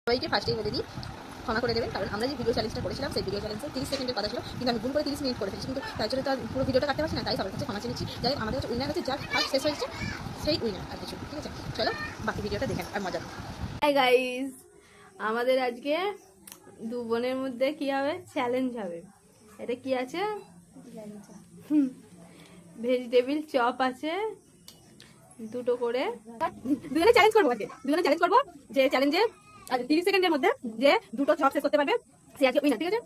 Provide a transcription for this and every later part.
সবাইকে ফার্স্টেই বলে দিই ক্ষমা করে দেবেন, কারণ আমরা যে ভিডিও চ্যালেঞ্জটা করেছিলাম সেই ভিডিও চ্যালেঞ্জে 30 সেকেন্ডের কথা ছিল, কিন্তু আমি ভুল করে 30 মিনিট করে ফেলেছি, কিন্তু তার জন্য তো আর পুরো ভিডিওটা কাটতে পারছি না, তাই সবার কাছে ক্ষমা চেয়েছি। যাই হোক, আমাদের কাছে উইনার হচ্ছে যার ফার্স্ট শেষ হয়েছে সেই উইনার, আর কিছু। ঠিক আছে, চলো বাকি ভিডিওটা দেখেন আর মজা। হাই গাইস, আমাদের আজকে দু বোনের মধ্যে কি হবে, চ্যালেঞ্জ হবে। এটা কি আছে, ভেজিটেবিল চপ আছে দুটো করে। দুজনে চ্যালেঞ্জ করবো, আজকে দুজনে চ্যালেঞ্জ করবো যে চ্যালেঞ্জে 30 সেকেন্ডের মধ্যে যে দুটো চপ শেষ করতে পারবে সে আজকে উইনার। ঠিক আছে,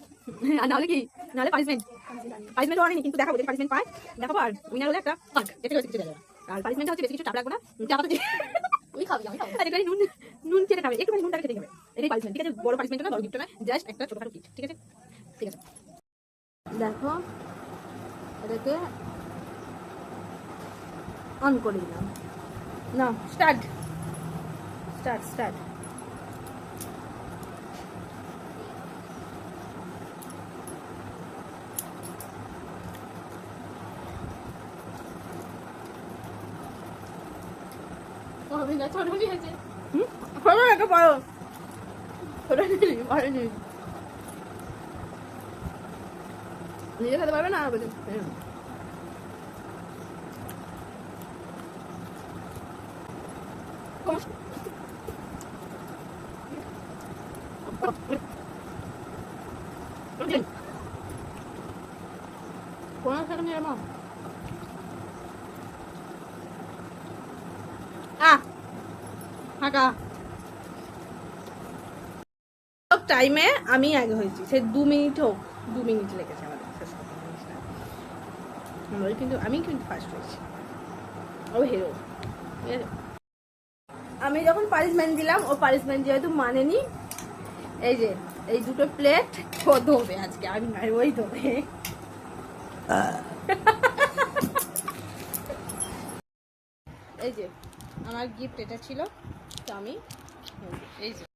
আর নাহলে কি, নাহলে পানিশমেন্ট অনেক, কিন্তু দেখাবো যদি পানিশমেন্ট পায় দেখাবো, আর উইনার হলে একটা ফাঁক, এটা হচ্ছে কিছু যাবে। আর পানিশমেন্টটা হচ্ছে বেশি কিছু চাপ রাখবো না, চাপা তো তুই খাবি, আমি খাবো। একটুখানি নুন চেটে খাবে, একটুখানি নুনটাকে খেতে হবে, এটাই পানিশমেন্ট। ঠিক আছে, বড় পানিশমেন্ট না, বড় গিফট না, জাস্ট একটা ছোটখাটো গিফট। ঠিক আছে, ঠিক আছে। দেখো এটাকে অন করে দিলাম। না, স্টার্ট স্টার্ট স্টার্ট। হবে না, ছোট হয়ে গেছে। খবর একটা পারো, পারেনি নিজে খেতে পারবে না। কোন সেখানে এরকম ফাঁকা টাইমে আমি আগে হয়েছি, সে 2 মিনিট হোক, 2 মিনিট লেগেছে আমাদের শেষ করতে জিনিসটা। কিন্তু আমি কিন্তু ফার্স্ট হয়েছি, ও হিরো। ঠিক আছে, আমি যখন পানিশমেন্ট দিলাম, ও পানিশমেন্ট যেহেতু মানেনি, এই যে এই দুটো প্লেট ও ধোবে আজকে, আমি নাই, ওই ধোবে। এই যে আমার গিফট এটা ছিল, তো আমি এই যে